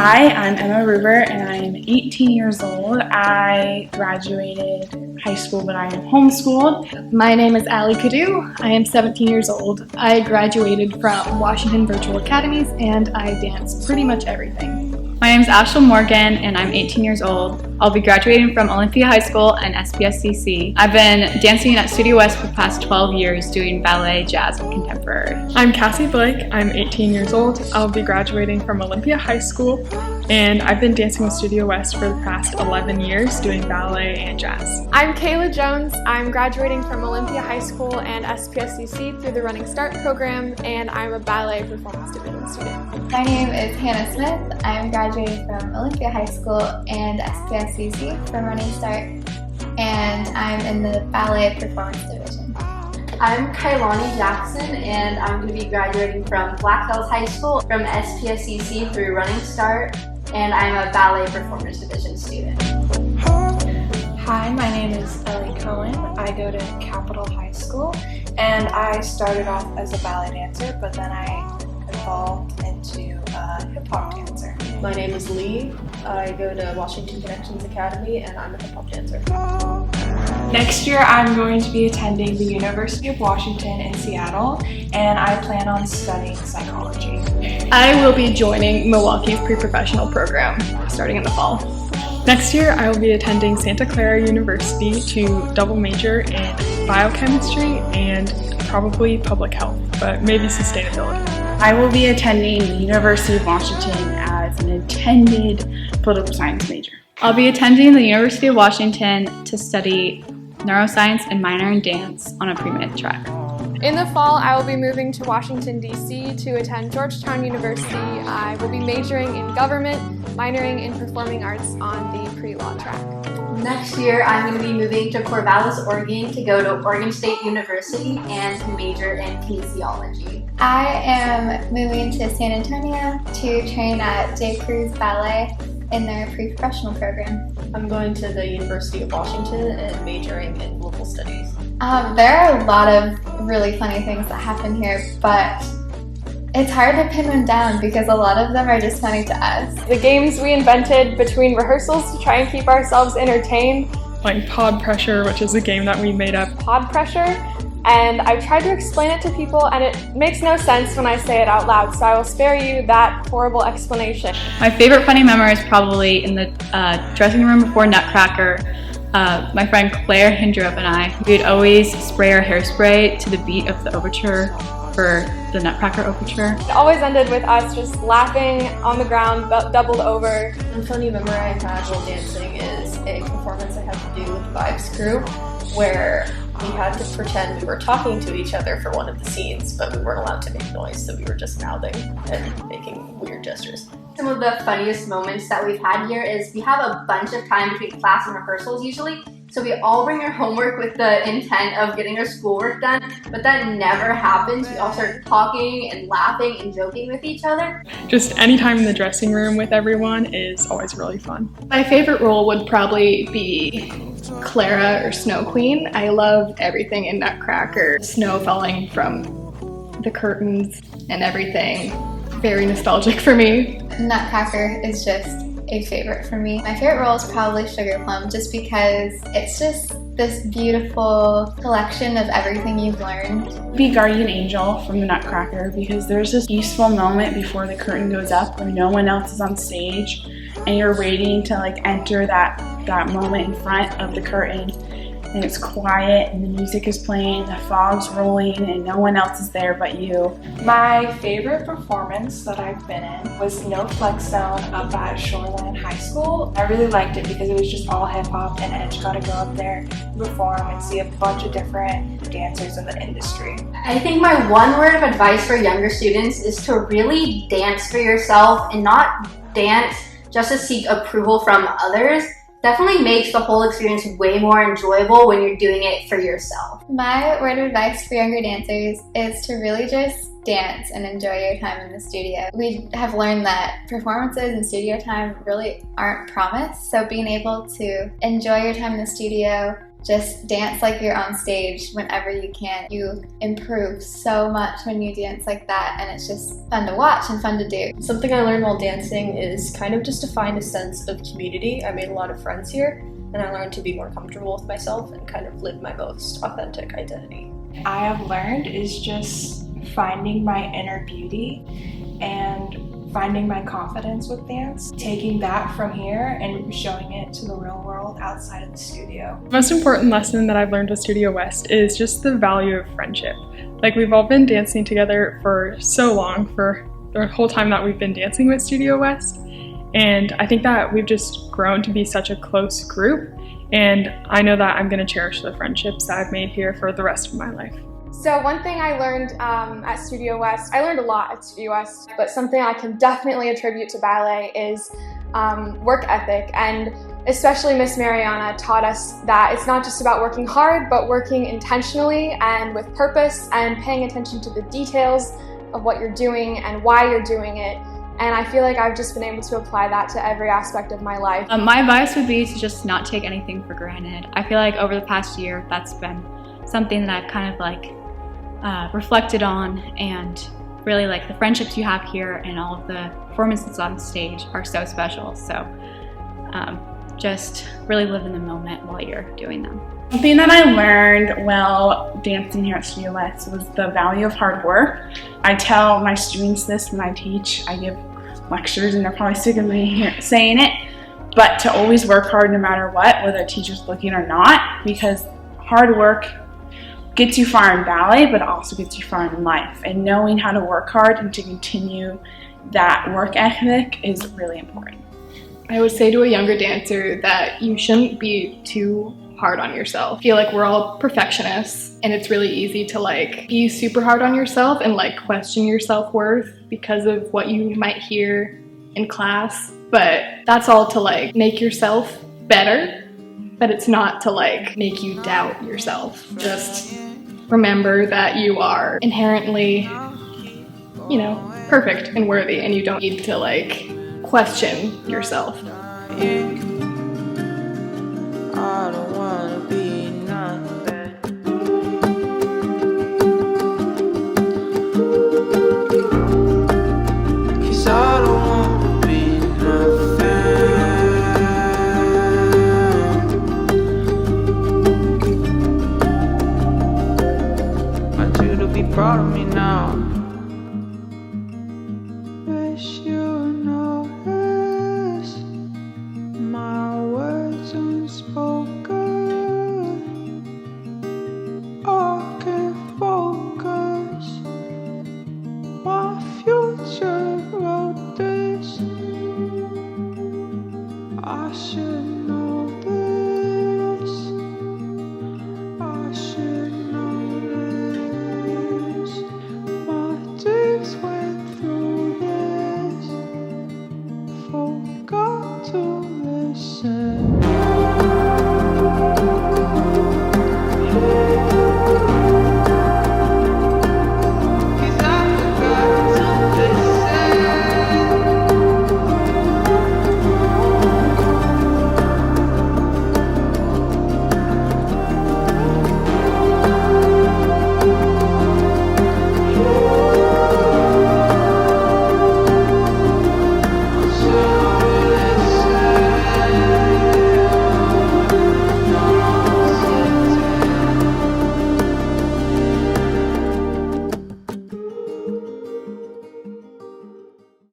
Hi, I'm Emma Ruber and I'm 18 years old. I graduated high school, but I am homeschooled. My name is Allie Cadu. I am 17 years old. I graduated from Washington Virtual Academies and I dance pretty much everything. My name is Ashley Morgan and I'm 18 years old. I'll be graduating from Olympia High School and SPSCC. I've been dancing at Studio West for the past 12 years doing ballet, jazz, and contemporary. I'm Cassie Blake. I'm 18 years old. I'll be graduating from Olympia High School and I've been dancing with Studio West for the past 11 years doing ballet and jazz. I'm Kayla Jones. I'm graduating from Olympia High School and SPSCC through the Running Start program, and I'm a ballet performance division student. My name is Hannah Smith. I'm graduating from Olympia High School and SPSCC from Running Start, and I'm in the ballet performance division. I'm Kailani Jackson and I'm going to be graduating from Black Hills High School from SPSCC through Running Start, and I'm a ballet performance division student. Hi, my name is Ellie Cohen. I go to Capitol High School and I started off as a ballet dancer, but then I evolved into a hip-hop dancer. My name is Lee. I go to Washington Connections Academy and I'm a hip-hop dancer. Next year, I'm going to be attending the University of Washington in Seattle, and I plan on studying psychology. I will be joining Milwaukee's pre-professional program starting in the fall. Next year, I will be attending Santa Clara University to double major in biochemistry and probably public health, but maybe sustainability. I will be attending the University of Washington as an intended political science major. I'll be attending the University of Washington to study neuroscience and minor in dance on a pre-med track. In the fall, I will be moving to Washington, D.C. to attend Georgetown University. I will be majoring in government, minoring in performing arts on the pre-law track. Next year, I'm going to be moving to Corvallis, Oregon to go to Oregon State University and to major in kinesiology. I am moving to San Antonio to train at J. Cruz Ballet in their pre-professional program. I'm going to the University of Washington and majoring in global studies. There are a lot of really funny things that happen here, but it's hard to pin them down because a lot of them are just funny to us. The games we invented between rehearsals to try and keep ourselves entertained. Like pod pressure, which is a game that we made up. Pod pressure. And I've tried to explain it to people and it makes no sense when I say it out loud, so I will spare you that horrible explanation. My favorite funny memory is probably in the dressing room before Nutcracker. My friend Claire Hindrup and I, we'd always spray our hairspray to the beat of the overture for the Nutcracker overture. It always ended with us just laughing on the ground, doubled over. One funny memory I had while dancing is a performance I had to do with the Vibes crew where we had to pretend we were talking to each other for one of the scenes, but we weren't allowed to make noise, so we were just mouthing and making weird gestures. Some of the funniest moments that we've had here is we have a bunch of time between class and rehearsals usually, so we all bring our homework with the intent of getting our schoolwork done, but that never happens. We all start talking and laughing and joking with each other. Just any time in the dressing room with everyone is always really fun. My favorite role would probably be Clara or Snow Queen. I loved everything in Nutcracker. Snow falling from the curtains and everything. Very nostalgic for me. Nutcracker is just a favorite for me. My favorite role is probably Sugar Plum, just because it's just this beautiful collection of everything you've learned. Be Guardian Angel from the Nutcracker because there's this peaceful moment before the curtain goes up where no one else is on stage and you're waiting to enter that moment in front of the curtain, and it's quiet and the music is playing, the fog's rolling, and no one else is there but you. My favorite performance that I've been in was No Flex Zone up at Shoreline High School. I really liked it because it was just all hip-hop and I just got to go up there, perform, and see a bunch of different dancers in the industry. I think my one word of advice for younger students is to really dance for yourself and not dance just to seek approval from others. Definitely makes the whole experience way more enjoyable when you're doing it for yourself. My word of advice for younger dancers is to really just dance and enjoy your time in the studio. We have learned that performances and studio time really aren't promised, so being able to enjoy your time in the studio Just dance like you're on stage whenever you can. You improve so much when you dance like that, and it's just fun to watch and fun to do. Something I learned while dancing is kind of just to find a sense of community. I made a lot of friends here, and I learned to be more comfortable with myself and kind of live my most authentic identity. I have learned is just finding my inner beauty and finding my confidence with dance, taking that from here and showing it to the real world outside of the studio. The most important lesson that I've learned with Studio West is just the value of friendship. Like, we've all been dancing together for so long, for the whole time that we've been dancing with Studio West, and I think that we've just grown to be such a close group, and I know that I'm going to cherish the friendships that I've made here for the rest of my life. So one thing I learned at Studio West, I learned a lot at Studio West, but something I can definitely attribute to ballet is work ethic. And especially Miss Mariana taught us that it's not just about working hard, but working intentionally and with purpose and paying attention to the details of what you're doing and why you're doing it. And I feel like I've just been able to apply that to every aspect of my life. My advice would be to just not take anything for granted. I feel like over the past year, that's been something that I've kind of like reflected on, and really like the friendships you have here and all of the performances on stage are so special. So just really live in the moment while you're doing them. Something that I learned while dancing here at Studio West was the value of hard work. I tell my students this when I teach. I give lectures and they're probably sick of me here saying it, but to always work hard no matter what, whether a teacher's looking or not, because hard work gets you far in ballet, but also gets you far in life. And knowing how to work hard and to continue that work ethic is really important. I would say to a younger dancer that you shouldn't be too hard on yourself. I feel like we're all perfectionists, and it's really easy to like be super hard on yourself and like question your self-worth because of what you might hear in class. But that's all to like make yourself better. But it's not to like make you doubt yourself. Just remember that you are inherently, you know, perfect and worthy, and you don't need to like question yourself. I don't wanna be nothing. 'Cause I don't wanna be nothing. Proud of me now.